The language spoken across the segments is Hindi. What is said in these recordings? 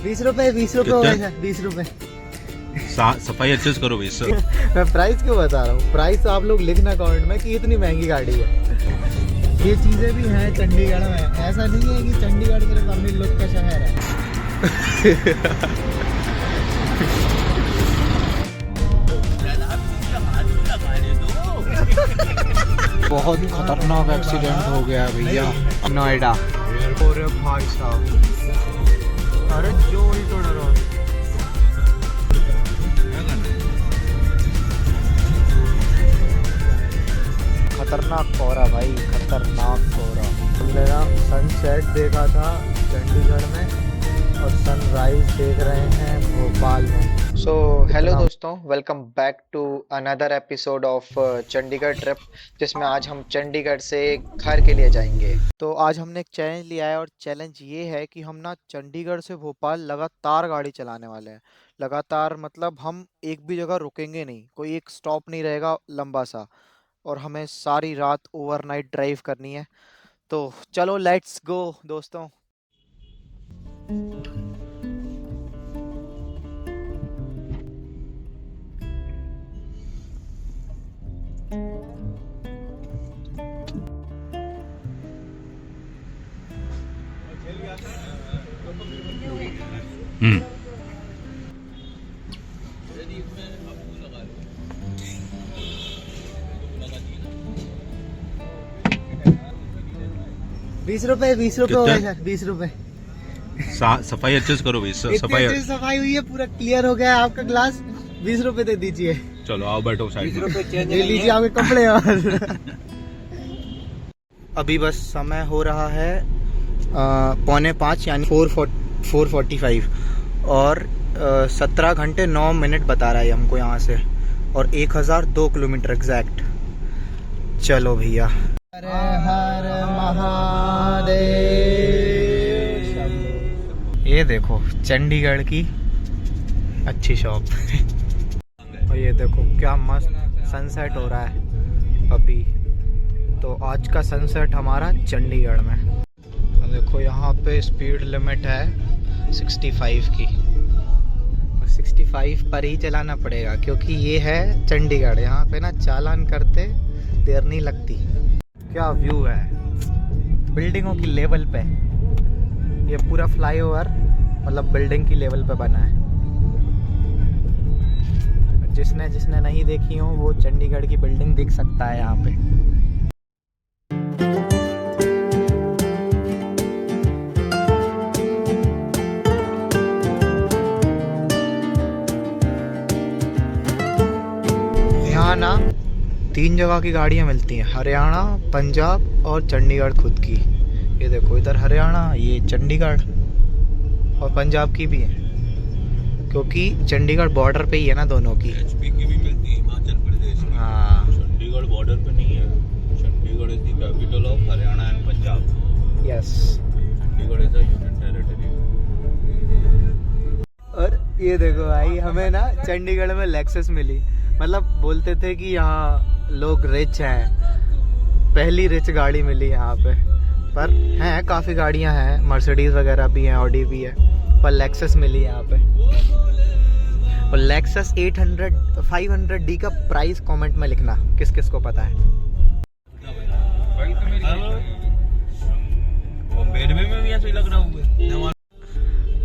20 रुपए हो गए सर, 20 रुपए। सफाई अच्छे से करो भाई सर। मैं प्राइस क्यों बता रहा हूँ, प्राइस तो आप लोग लिखना कमेंट में कि इतनी महंगी गाड़ी है। ये चीजें भी हैं चंडीगढ़ में, ऐसा नहीं है कि चंडीगढ़ सिर्फ अमीर लोग का शहर है। बहुत खतरनाक एक्सीडेंट हो गया भैया नोएडा। और भाई साहब, अरे जो ही तो डरो। खतरनाक कोहरा भाई, खतरनाक कोहरा। हमने ना सनसेट देखा था चंडीगढ़ में और सनराइज देख रहे हैं भोपाल में। सो हेलो दोस्तों, welcome back to another episode of Chandigarh trip, जिसमें आज हम चंडीगढ़ से घर के लिए जाएंगे। तो आज हमने एक चैलेंज लिया है और चैलेंज ये है कि हम ना चंडीगढ़ से भोपाल लगातार गाड़ी चलाने वाले हैं। लगातार मतलब हम एक भी जगह रुकेंगे नहीं, कोई एक स्टॉप नहीं रहेगा लंबा सा, और हमें सारी रात ओवरनाइट ड्राइव करनी है। तो चलो लेट्स गो दोस्तों। हम्म 20 रुपए हो गए सर, 20 रुपए। सफाई अच्छे से करो भाई सर। इतनी अच्छी सफाई हुई है, पूरा क्लियर हो गया आपका ग्लास। 20 रुपए दे दीजिए। चलो आओ बैठो साइड में। ले लीजिए आपके कपड़े। और अभी बस समय हो रहा है 4:45 यानी 4:45 और 17 घंटे 9 मिनट बता रहा है हमको यहाँ से, और 1002 किलोमीटर एग्जैक्ट। चलो भैया। हर हर महादेव। ये देखो चंडीगढ़ की अच्छी शॉप। और ये देखो क्या मस्त सनसेट हो रहा है अभी। तो आज का सनसेट हमारा चंडीगढ़ में। देखो यहाँ पे स्पीड लिमिट है 65 की। 65 पर ही चलाना पड़ेगा क्योंकि ये है चंडीगढ़। यहाँ पे ना चालान करते देर नहीं लगती। क्या व्यू है बिल्डिंगों की लेवल पे। ये पूरा फ्लाईओवर मतलब बिल्डिंग की लेवल पे बना है। जिसने नहीं देखी हो वो चंडीगढ़ की बिल्डिंग देख सकता है यहाँ पे। यहाँ ना 3 जगह की गाड़ियाँ मिलती हैं, हरियाणा, पंजाब और चंडीगढ़ खुद की। ये देखो इधर हरियाणा, ये चंडीगढ़, और पंजाब की भी है क्योंकि चंडीगढ़ बॉर्डर पे ही है ना दोनों की। एचपी की भी मिलती है, हिमाचल प्रदेश की। हाँ, चंडीगढ़ बॉर्डर पे नहीं है। Chandigarh is the capital of Haryana and Punjab. Yes, Chandigarh is a union territory. और ये देखो भाई, हमें ना चंडीगढ़ में लेक्सस मिली। मतलब बोलते थे कि यहाँ लोग रिच हैं, पहली रिच गाड़ी मिली यहाँ पे। पर हैं काफ़ी गाड़ियाँ हैं, मर्सिडीज वगैरह भी हैं, ऑडी भी है, पर लेक्सस मिली यहाँ पे। और लेक्सस 500D का प्राइस कमेंट में लिखना किस किस को पता है। मेरे में भी ऐसा ही लग रहा है।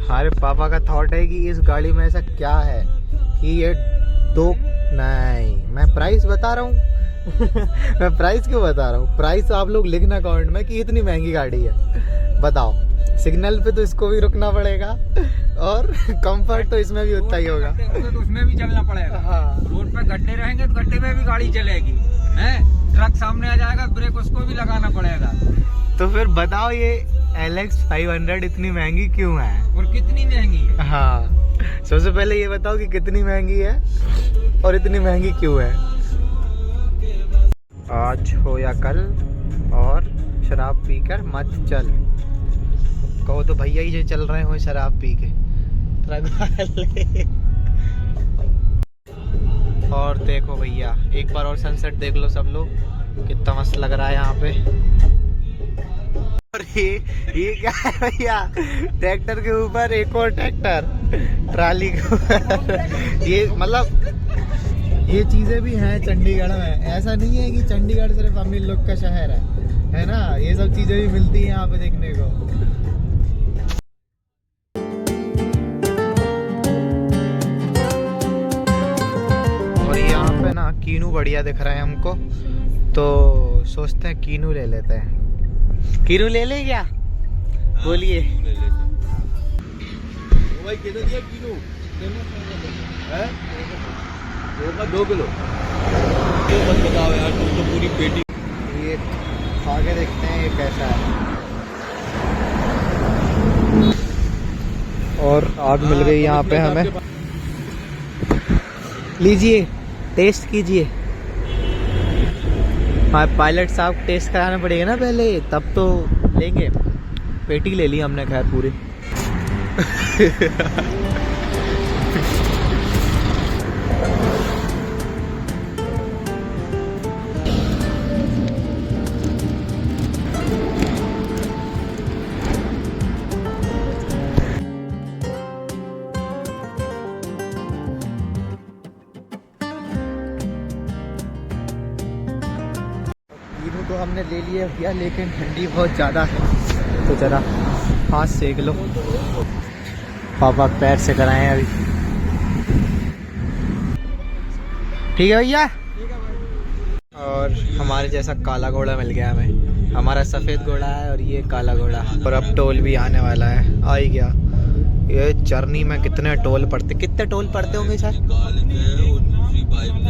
हमारे पापा का थॉट है कि इस गाड़ी में ऐसा क्या है कि ये नहीं, मैं प्राइस बता रहा हूँ। मैं प्राइस क्यों बता रहा हूँ, प्राइस तो आप लोग लिखना कमेंट में कि इतनी महंगी गाड़ी है। बताओ, सिग्नल पे तो इसको भी रुकना पड़ेगा और कंफर्ट तो इसमें भी उतना ही होगा। तो उसमें भी चलना पड़ेगा। हाँ, रोड पे गड्ढे रहेंगे तो गड्ढे में भी गाड़ी चलेगी। हैं, ट्रक सामने आ जाएगा, ब्रेक उसको भी लगाना पड़ेगा। तो फिर बताओ ये LX 500 इतनी महंगी क्यों है और कितनी महंगी है? हाँ, सबसे पहले ये बताओ कि कितनी महंगी है और इतनी महंगी क्यों है। आज हो या कल, और शराब पीकर मत चल। कहो तो भैया ही जो चल रहे हो शराब पी के ट्रक वाले। और देखो भैया, एक बार और सनसेट देख लो सब लोग, कितना मस्त लग रहा है यहाँ पे। और ये क्या है भैया, ट्रैक्टर के ऊपर एक और ट्रैक्टर ट्राली के ऊपर। ये मतलब ये चीजें भी हैं चंडीगढ़ में, ऐसा नहीं है कि चंडीगढ़ सिर्फ अमीर लोग का शहर है ना, ये सब चीजें भी मिलती हैं यहाँ पे देखने को। और यहाँ पे ना कीनू बढ़िया दिख रहा है हमको, तो सोचते हैं कीनू ले लेते हैं। कीनू ले लें क्या? बोलिए। भाई कितना दिया कीनू? है 2 किलो। तो बस बताओ यार, तुम तो पूरी पेटी। ये खा के देखते हैं ये कैसा है। और आग मिल गई यहाँ पे हमें, लीजिए टेस्ट कीजिए। हाँ पायलट साहब टेस्ट कराना पड़ेगा ना पहले, तब तो लेंगे। पेटी ले ली हमने खैर पूरी। कीनू तो हमने ले लिए भैया, लेकिन ठंडी बहुत ज़्यादा है, तो ज़रा हाथ सेक लो। पापा पैर से कराएं अभी। ठीक है भैया। और हमारे जैसा काला घोड़ा मिल गया हमें, हमारा सफ़ेद घोड़ा है और ये काला घोड़ा। और अब टोल भी आने वाला है, आ ही गया। ये जर्नी में कितने टोल पड़ते, कितने टोल पड़ते होंगे सर?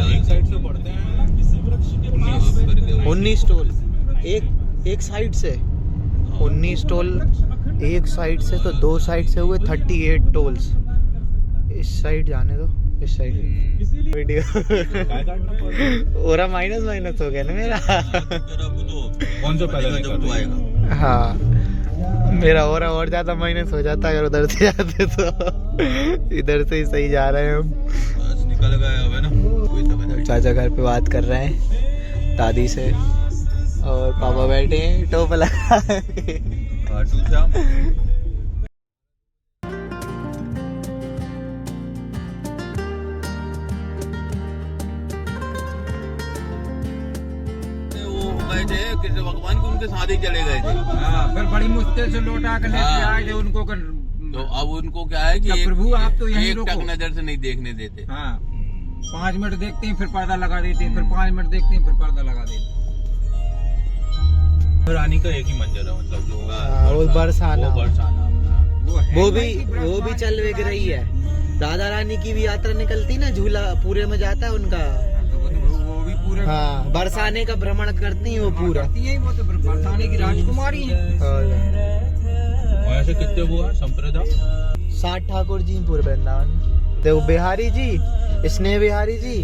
एक साइड से पड़ते हैं 19 टोल एक साइड से। 19 टोल एक साइड से, तो 2 साइड से हुए 38 टोल्स। इस साइड जाने दो, इस साइड वीडियो ओरा माइनस हो गया ना मेरा। कौन सा पहले निकल आएगा? हाँ मेरा ओरा और ज्यादा माइनस हो जाता है अगर उधर से जाते, तो इधर से ही सही जा रहे हैं हम। बस निकल गए अब है ना। चाचा घर पे बात कर रहे हैं दादी से, और पापा बैठे हैं टोप लगा के। भगवान को उनके साथ ही चले गए थे। फिर बड़ी मुश्किल से लौटा कर लेके आए थे उनको कर। तो अब उनको क्या है कि प्रभु आप तो यहीं एक टक नजर से नहीं देखने देते। हाँ 5 मिनट देखते हैं फिर पर्दा लगा देते हैं, फिर 5 मिनट देखते हैं फिर पर्दा लगा देते हैं। रानी का एक ही मंजर है, मतलब जो वो बरसाना, वो भी चल वेग रही है। राधा रानी की भी यात्रा निकलती ना, झूला पूरे में जाता है उनका। वो भी पूरे हाँ बरसाने का भ्रमण करती है वो पूरा। वो तो बरसाने की राजकुमारी है। ऐसे कितने वो है संप्रदाय? 60 ठाकुर जी पूरे वृंदावन। देव बिहारी जी, स्नेह बिहारी जी,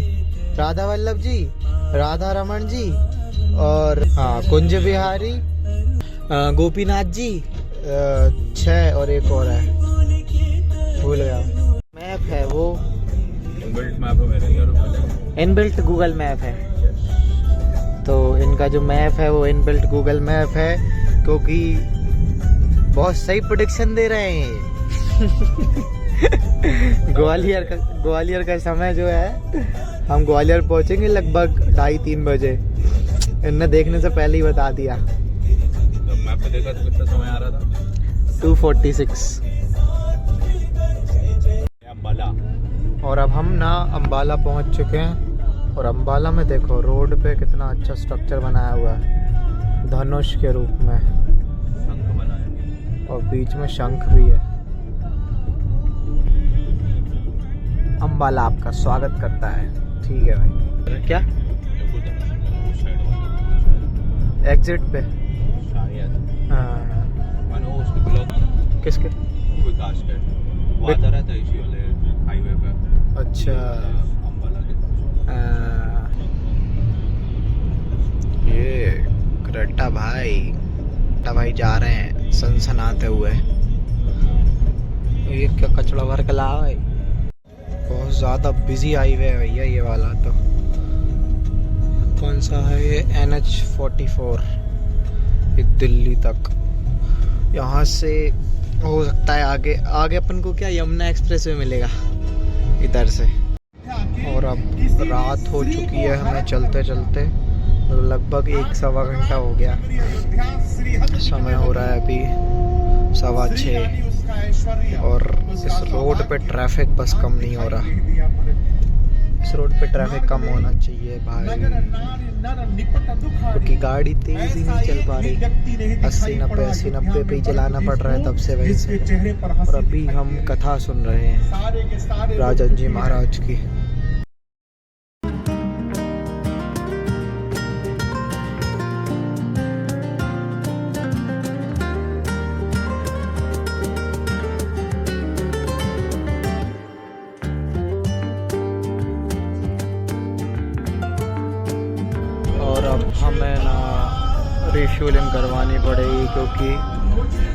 राधा वल्लभ जी, राधा रमन जी, और हाँ कुंज बिहारी, गोपीनाथ जी, 6 और एक और है भूल गया। मैप है वो, इनबिल्ट मैप है मेरे यार, इनबिल्ट गूगल मैप है। तो इनका जो मैप है वो इनबिल्ट गूगल मैप है, क्योंकि बहुत सही प्रेडिक्शन दे रहे हैं। ग्वालियर का समय जो है, हम ग्वालियर पहुंचेंगे लगभग 2:30-3 बजे। इनने देखने से पहले ही बता दिया। जब मैप पे देखा तो कितना समय आ रहा था? 2:46। अम्बाला। और अब हम ना अम्बाला पहुंच चुके हैं, और अम्बाला में देखो रोड पे कितना अच्छा स्ट्रक्चर बनाया हुआ है धनुष के रूप में, शंख बनाया और बीच में शंख भी है। अम्बाला आपका स्वागत करता है। ठीक है भाई। क्या एग्जिट पे? हाँ उसके ब्लॉक किसके? विकास के वो आता रहता है इसी वाले हाईवे पे। अच्छा अम्बाला के ये ग्रेटा भाई जा रहे हैं सनसनाते हुए। ये क्या कचड़ा भर के लाया भाई, बहुत ज़्यादा बिजी हाईवे है भैया ये वाला। तो कौन सा है ये? NH 44, ये दिल्ली तक। यहाँ से हो सकता है आगे आगे अपन को क्या यमुना एक्सप्रेसवे मिलेगा इधर से। और अब रात हो चुकी है, हमें चलते चलते लगभग 1-1.25 घंटा हो गया। समय हो रहा है अभी 6:15 और इस रोड पे ट्रैफिक बस कम नहीं हो रहा। इस रोड पे ट्रैफिक कम होना चाहिए भाई, क्योंकि गाड़ी तेज ही नहीं चल पा रही। 80-90 पे ही चलाना पड़ रहा है तब से वहीं से। और अभी हम कथा सुन रहे हैं राजन जी महाराज की। और अब हमें ना रिफ्यूलिंग करवानी पड़ेगी क्योंकि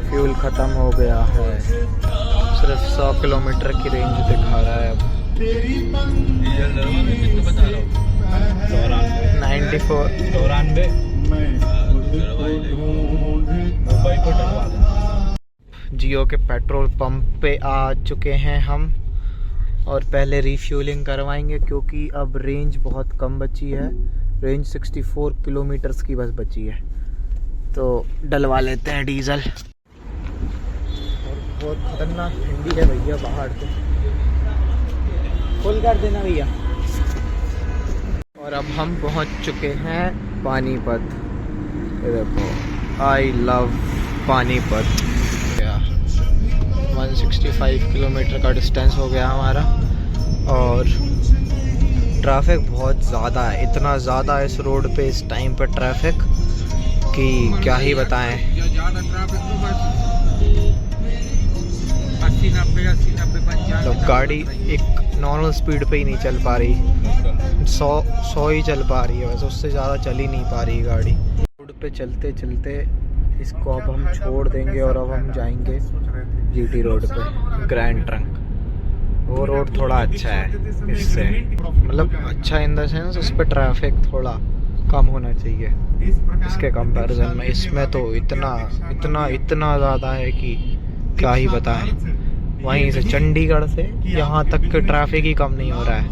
फ्यूल ख़त्म हो गया है। सिर्फ 100 किलोमीटर की रेंज दिखा रहा है अब। डीजल कितना बता रहा हूँ? 94 मुंबई को डलवा दो। जियो के पेट्रोल पंप पे आ चुके हैं हम और पहले रिफ्यूलिंग करवाएंगे क्योंकि अब रेंज बहुत कम बची है। रेंज 64 किलोमीटर्स की बस बची है, तो डलवा लेते हैं डीजल। और बहुत खतरनाक ठंडी है भैया बाहर तो। फुल कर देना भैया। और अब हम पहुंच चुके हैं पानीपत। ये देखो, आई लव पानीपत। 165 किलोमीटर का डिस्टेंस हो गया हमारा और ट्रैफिक बहुत ज़्यादा है। इतना ज़्यादा इस रोड पे इस टाइम पर ट्रैफिक कि क्या ही बताएं। ज़्यादा ट्रैफिक तो बस 80-90 तो गाड़ी एक नॉर्मल स्पीड पे ही नहीं चल पा रही। 100 ही चल पा रही है बस, उससे ज़्यादा चल ही नहीं पा रही गाड़ी। रोड पे चलते चलते इसको अब हम छोड़ देंगे और अब हम जाएंगे जीटी रोड पे, ग्रैंड ट्रंक। वो रोड थोड़ा अच्छा है इससे, मतलब अच्छा इन द सेंस उस पर ट्रैफिक थोड़ा कम होना चाहिए इसके कंपैरिजन में। इसमें तो इतना ज़्यादा है कि क्या ही बताएं। वहीं से चंडीगढ़ से यहाँ तक के ट्रैफिक ही कम नहीं हो रहा है।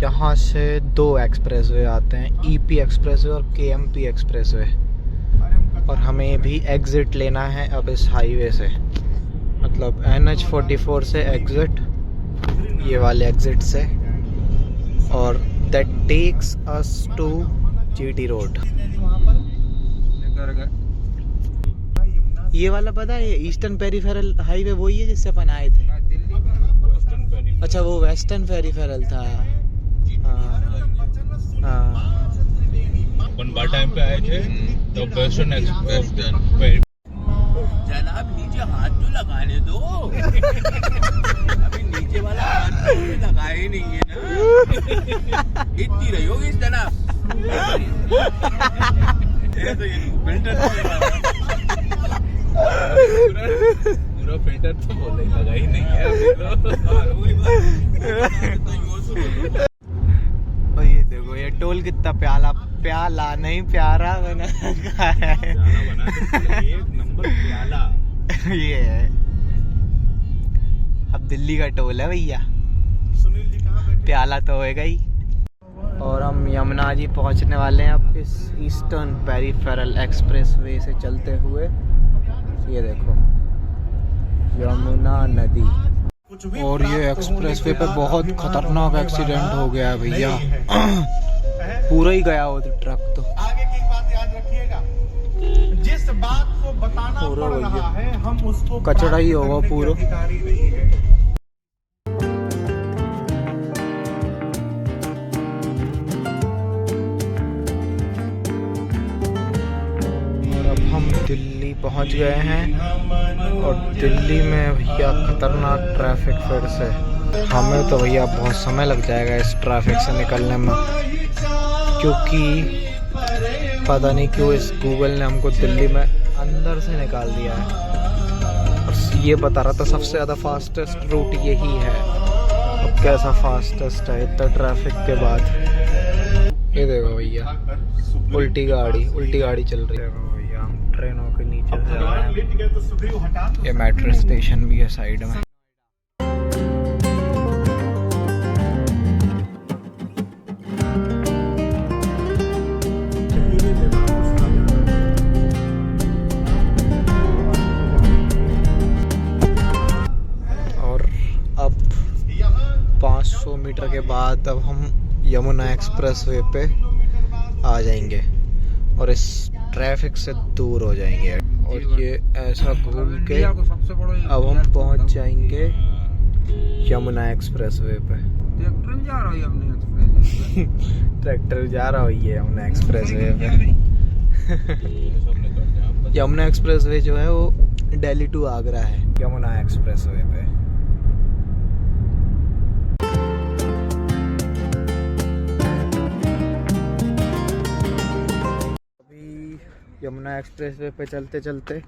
यहाँ से 2 एक्सप्रेसवे आते हैं, ईपी एक्सप्रेसवे और केएमपी एक्सप्रेसवे। और हमें भी एग्ज़िट लेना है अब इस हाईवे से, मतलब NH44 से एग्ज़िट, ये वाले एग्जिट से, और that takes us to GT road. ये वाला पता है, ईस्टर्न पेरिफेरल हाईवे वही है जिससे अपन आए थे। अच्छा, वो वेस्टर्न पेरिफेरल था। हाँ अपन बार टाइम पे आए थे तो वेस्टर्न एक्सप्रेस। जनाब नीचे हाथ तो लगाने दो। अभी नीचे वाला हाथ तो लगाया ही नहीं है ना। इतनी रही होगी इस जनाब। फिल्टर पूरा फिल्टर तो बोले लगा ही नहीं है और ये देखो, ये टोल कितना प्याला नहीं प्यारा बना है। एक नंबर प्याला ये है, अब दिल्ली का टोल है भैया। प्याला तो होएगा ही। और हम यमुना जी पहुंचने वाले हैं अब इस ईस्टर्न पेरिफेरल एक्सप्रेसवे से चलते हुए। ये देखो यमुना नदी। और ये एक्सप्रेसवे पे बहुत खतरनाक एक्सीडेंट हो गया है भैया। पूरा ही गया वो तो ट्रक तो। आगे की बात याद रखिएगा, जिस बात को बताना पड़ रहा है हम उसको कचड़ा ही होगा पूरा। अधिकारी नहीं है। और अब हम दिल्ली पहुंच गए हैं और दिल्ली में भैया खतरनाक ट्रैफिक फिर से। हमें तो भैया बहुत समय लग जाएगा इस ट्रैफिक से निकलने में, क्योंकि पता नहीं क्यों इस गूगल ने हमको दिल्ली में अंदर से निकाल दिया है। और ये बता रहा था सबसे ज़्यादा फास्टेस्ट रूट यही है। अब कैसा फास्टेस्ट है इतना ट्रैफिक के बाद। ये देखो भैया, उल्टी गाड़ी चल रही है भैया। ट्रेनों के नीचे से जा रहे हैं। लेट गए तो सुधीर हटा दो। ये मेट्रो स्टेशन भी है साइड में। और अब 500 मीटर के बाद अब हम यमुना एक्सप्रेसवे पे आ जाएंगे और इस ट्रैफिक से दूर हो जाएंगे। और ये ऐसा घूम के अब हम पहुंच जाएंगे यमुना एक्सप्रेसवे पे। ट्रैक्टर जा रहा है यमुना एक्सप्रेस। ट्रैक्टर जा रहा है ये यमुना एक्सप्रेसवे पे। यमुना एक्सप्रेसवे जो है वो दिल्ली टू आगरा है यमुना एक्सप्रेसवे पे। यमुना एक्सप्रेसवे पे चलते चलते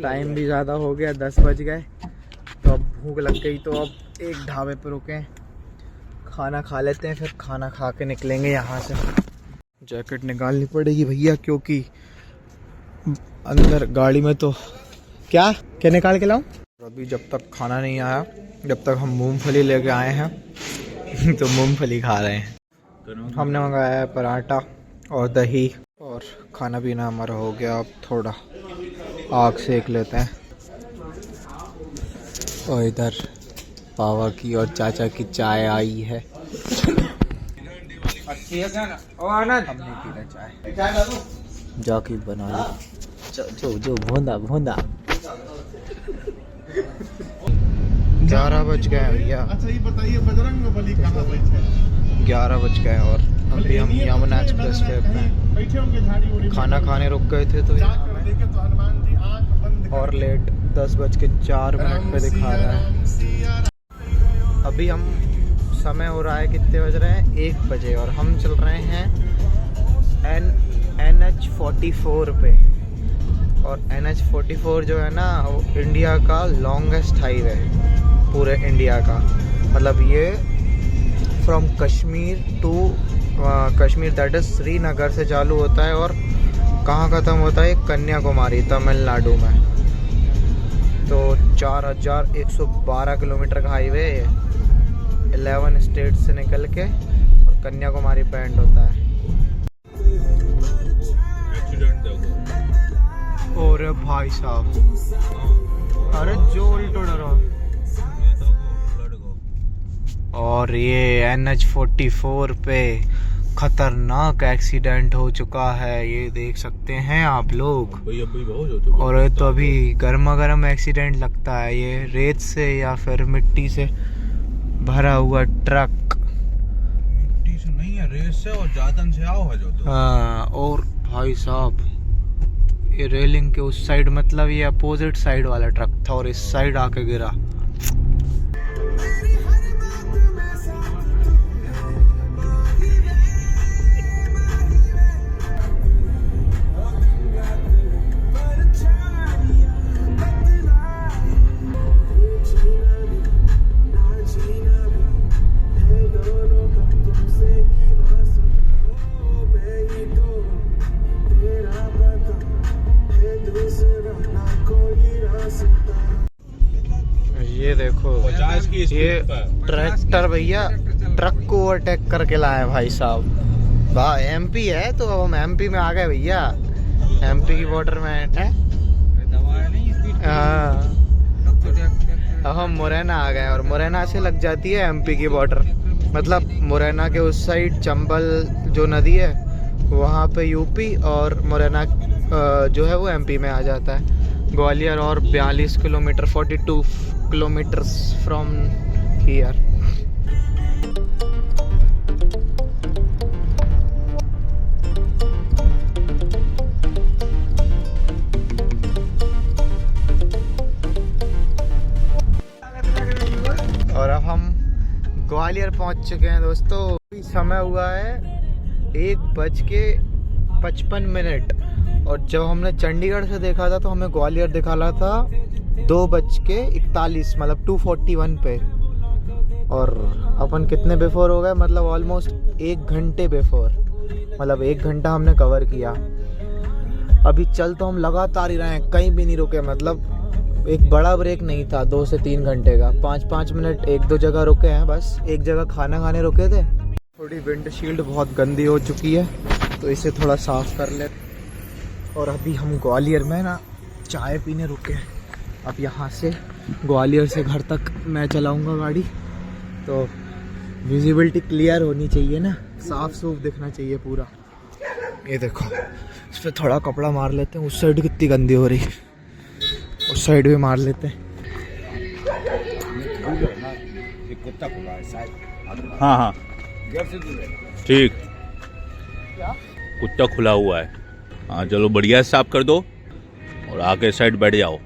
टाइम भी ज़्यादा हो गया, 10 बज गए। तो अब भूख लग गई तो अब एक ढाबे पे रुके, खाना खा लेते हैं, फिर खाना खा के निकलेंगे यहाँ से। जैकेट निकालनी पड़ेगी भैया, क्योंकि अंदर गाड़ी में तो क्या निकाल के लाऊं। अभी जब तक खाना नहीं आया, जब तक हम मूंगफली लेके आए हैं तो मूंगफली खा रहे हैं। हमने मंगाया है पराठा और दही, और खाना पीना हमारा हो गया। अब थोड़ा आग सेक लेते हैं। और इधर पावा की और चाचा की चाय आई है। अच्छी है क्या? ओ आनंद, हम नहीं पी रहे चाय, जाके बना लो। जो भोंदा 11 बज गए भैया। अच्छा ये बताइए बजरंग बली कहाँ बैठे? 11 बज गए और अभी हम यमुना एक्सप्रेस पे बैठे होंगे झाड़ी उड़ी में। खाना खाने रुक गए थे तो जाकर देखे तो हनुमान जी आंख बंद और लेट 10:04 पे दिखा रहा है। अभी हम समय हो रहा है, कितने बज रहे हैं? 1 बजे, और हम चल रहे हैं NH44 पे। और NH44 जो है ना, वो इंडिया का लॉन्गेस्ट हाईवे पूरे इंडिया का। मतलब ये from Kashmir to Kashmir, that is Srinagar से चालू होता है और कहाँ ख़त्म होता है? कन्याकुमारी, तमिलनाडु में। तो 4112 किलोमीटर का हाईवे, 11 स्टेट से निकल के और कन्याकुमारी पे एंड होता है। और भाई साहब, अरे जो उल्टो डरो। और ये NH44 पे खतरनाक एक्सीडेंट हो चुका है, ये देख सकते हैं आप लोग। और ये तो अभी गर्मा गर्म एक्सीडेंट लगता है। ये रेत से या फिर मिट्टी से भरा हुआ ट्रक, मिट्टी से नहीं है, रेत से और जातन से आओ है जो तो। हाँ, और भाई साहब ये रेलिंग के उस साइड, मतलब ये अपोजिट साइड वाला ट्रक था और इस साइड आके गिरा। ये देखो, ये ट्रैक्टर भैया ट्रक को ओवरटेक करके लाए भाई साहब। वाह, MP है तो अब हम MP में आ गए भैया। MP की बॉर्डर में है। हाँ, अब हम मुरैना आ गए और मुरैना से लग जाती है MP की बॉर्डर। मतलब मुरैना के उस साइड चंबल जो नदी है वहाँ पे UP और मुरैना जो है वो MP में आ जाता है। ग्वालियर और 42 किलोमीटर, 42 किलोमीटर्स फ्रॉम हियर। और अब हम ग्वालियर पहुंच चुके हैं दोस्तों। समय हुआ है 1:55 और जब हमने चंडीगढ़ से देखा था तो हमें ग्वालियर दिखा रहा था 2:41, मतलब 2:41 पे। और अपन कितने बिफोर हो गए? मतलब ऑलमोस्ट 1 घंटे बिफोर, मतलब 1 घंटा हमने कवर किया। अभी चल तो हम लगातार ही रहे हैं, कहीं भी नहीं रुके, मतलब एक बड़ा ब्रेक नहीं था 2 से 3 घंटे का, 5-5 मिनट 1-2 जगह रुके हैं बस। एक जगह खाना खाने रुके थे। थोड़ी विंडशील्ड बहुत गंदी हो चुकी है तो इसे थोड़ा साफ कर ले। और अभी हम ग्वालियर में ना चाय पीने रुके हैं। अब यहाँ से ग्वालियर से घर तक मैं चलाऊँगा गाड़ी, तो विजिबिलिटी क्लियर होनी चाहिए ना, साफ सूफ दिखना चाहिए पूरा। ये देखो, इस पर थोड़ा कपड़ा मार लेते हैं। उस साइड कितनी गंदी हो रही है, उस साइड भी मार लेते हैं। हाँ हाँ ठीक, कुत्ता खुला हुआ है। हाँ चलो बढ़िया साफ कर दो और आके साइड बैठ जाओ।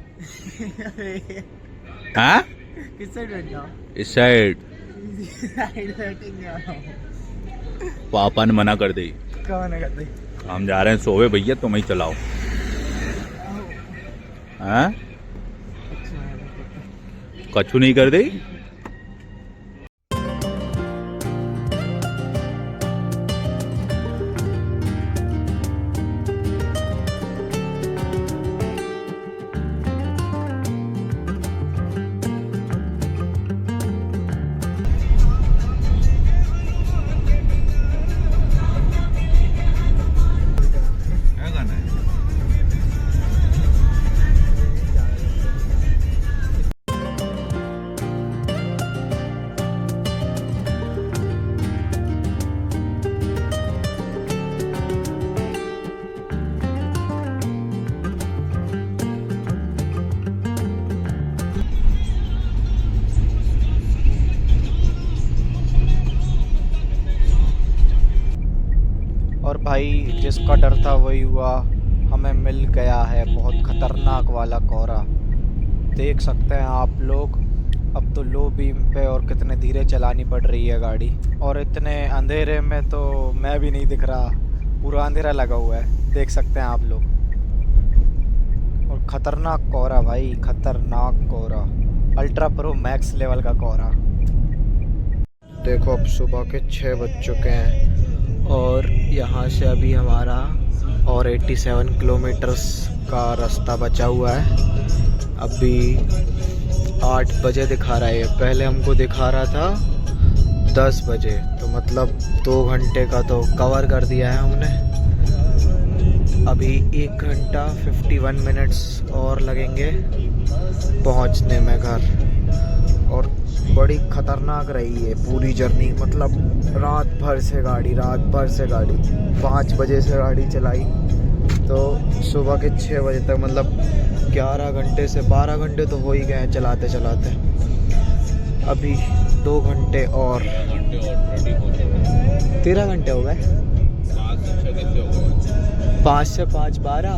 हाँ किस साइड बैठ जाओ? इस साइड। पापा ने मना कर दी। क्या मना कर दी? हम जा रहे हैं सोवे भैया, तुम ही चलाओ। हाँ कछु नहीं कर दी। और भाई जिसका डर था वही हुआ, हमें मिल गया है बहुत खतरनाक वाला कोहरा। देख सकते हैं आप लोग, अब तो लो बीम पे और कितने धीरे चलानी पड़ रही है गाड़ी। और इतने अंधेरे में तो मैं भी नहीं दिख रहा, पूरा अंधेरा लगा हुआ है, देख सकते हैं आप लोग। और खतरनाक कोहरा भाई, खतरनाक कोहरा, अल्ट्रा प्रो मैक्स लेवल का कोहरा। देखो अब सुबह के 6 बज चुके हैं और यहाँ से अभी हमारा और 87 किलोमीटर्स का रास्ता बचा हुआ है। अभी 8 बजे दिखा रहा है, पहले हमको दिखा रहा था 10 बजे, तो मतलब 2 घंटे का तो कवर कर दिया है हमने। अभी 1 घंटा 51 मिनट्स और लगेंगे पहुँचने में घर। और बड़ी खतरनाक रही है पूरी जर्नी, मतलब रात भर से गाड़ी 5 बजे से गाड़ी चलाई तो सुबह के 6 बजे तक, मतलब 11 घंटे से 12 घंटे तो हो ही गए हैं चलाते चलाते। अभी 2 घंटे और 13 घंटे हो गए, 5 से 5 12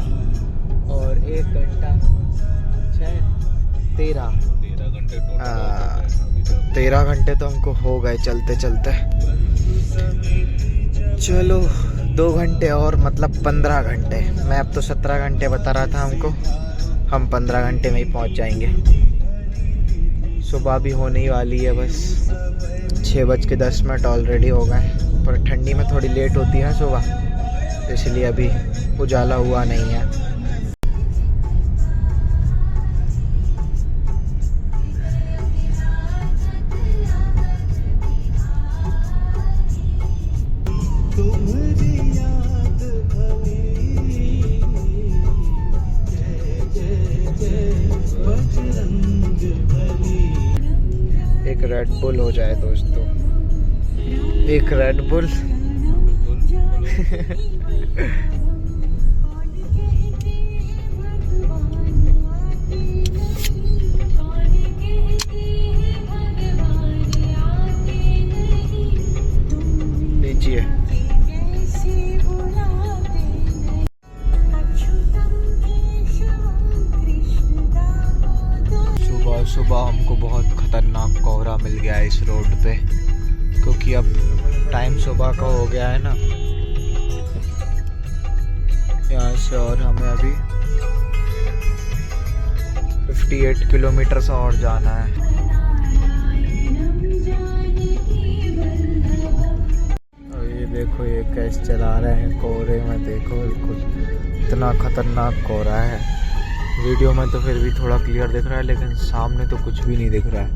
और 1 घंटा 6 13 13 घंटे तो हमको हो गए चलते चलते। चलो 2 घंटे और, मतलब 15 घंटे। मैं अब तो 17 घंटे बता रहा था हमको, हम 15 घंटे में ही पहुंच जाएंगे। सुबह भी होने ही वाली है, बस 6:10 ऑलरेडी हो गए। पर ठंडी में थोड़ी लेट होती है सुबह, तो इसलिए अभी उजाला हुआ नहीं है। एक रेड बुल हो जाए दोस्तों, एक रेड बुल। लीजिए। सुबह हमको बहुत ख़तरनाक कोहरा मिल गया है इस रोड पे, क्योंकि अब टाइम सुबह का हो गया है ना यहाँ से। और हमें अभी 58 किलोमीटर से और जाना है। और ये देखो ये कैसे चला रहे हैं कोहरे में, देखो बिल्कुल कितना खतरनाक कोहरा है। वीडियो में तो फिर भी थोड़ा क्लियर दिख रहा है, लेकिन सामने तो कुछ भी नहीं दिख रहा है।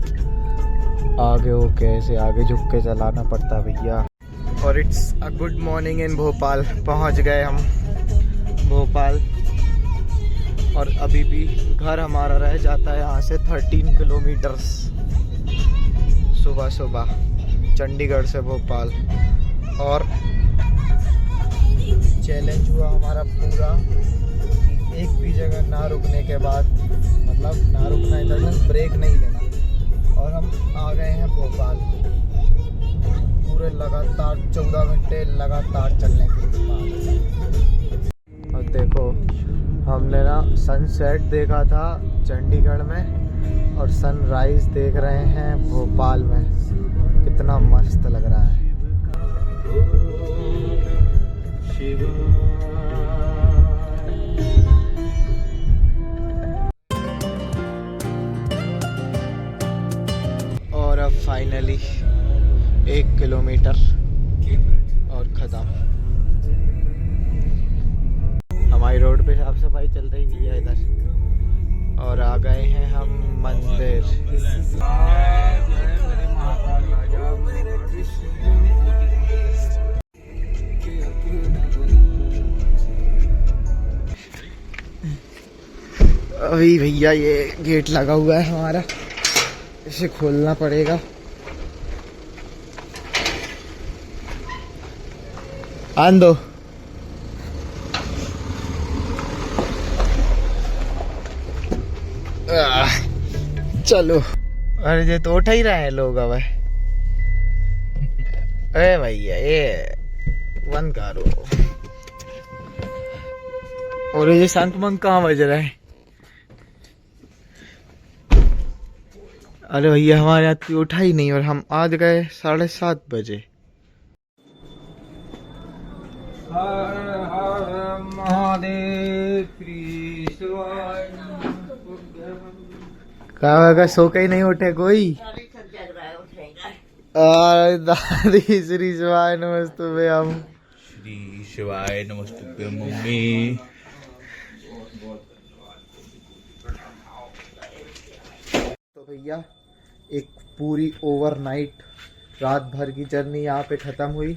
आगे वो कैसे आगे झुक के चलाना पड़ता है भैया। और इट्स अ गुड मॉर्निंग इन भोपाल। पहुंच गए हम भोपाल और अभी भी घर हमारा रह जाता है यहाँ से 13 किलोमीटर्स। सुबह सुबह चंडीगढ़ से भोपाल। और चैलेंज हुआ हमारा पूरा कि एक भी जगह ना रुकने के बाद, मतलब ना रुकना इधर ब्रेक नहीं लेना। और हम आ गए हैं भोपाल पूरे लगातार 14 घंटे लगातार चलने के बाद। और देखो हमने ना सनसेट देखा था चंडीगढ़ में और सनराइज देख रहे हैं भोपाल में। कितना मस्त लग रहा है। और अब फाइनली 1 किलोमीटर और ख़त्म। हमारी रोड पे साफ सफाई चल रही हुई है इधर। और आ गए हैं हम मंदिर। अभी भैया ये गेट लगा हुआ है हमारा, इसे खोलना पड़ेगा। आन दो। चलो। अरे ये तो उठा ही रहे हैं लोग अब। अरे भैया ये बंद करो। और ये शंख मंख कहाँ बज रहा है? अरे भैया हमारे यहाँ तो उठा ही नहीं और हम आज गए 7:30 बजे। हर हर महादेव। कहा होगा सो के ही नहीं उठे कोई? दादी श्री शिवाय नमस्तुभ्य। हम श्री शिवाय नमस्तुभ्य मम्मी। तो भैया एक पूरी ओवरनाइट रात भर की जर्नी यहाँ पे ख़त्म हुई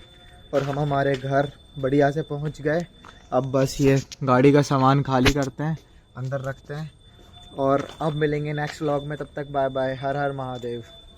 और हम हमारे घर बढ़िया से पहुँच गए। अब बस ये गाड़ी का सामान खाली करते हैं, अंदर रखते हैं और अब मिलेंगे नेक्स्ट व्लॉग में। तब तक बाय बाय। हर हर महादेव।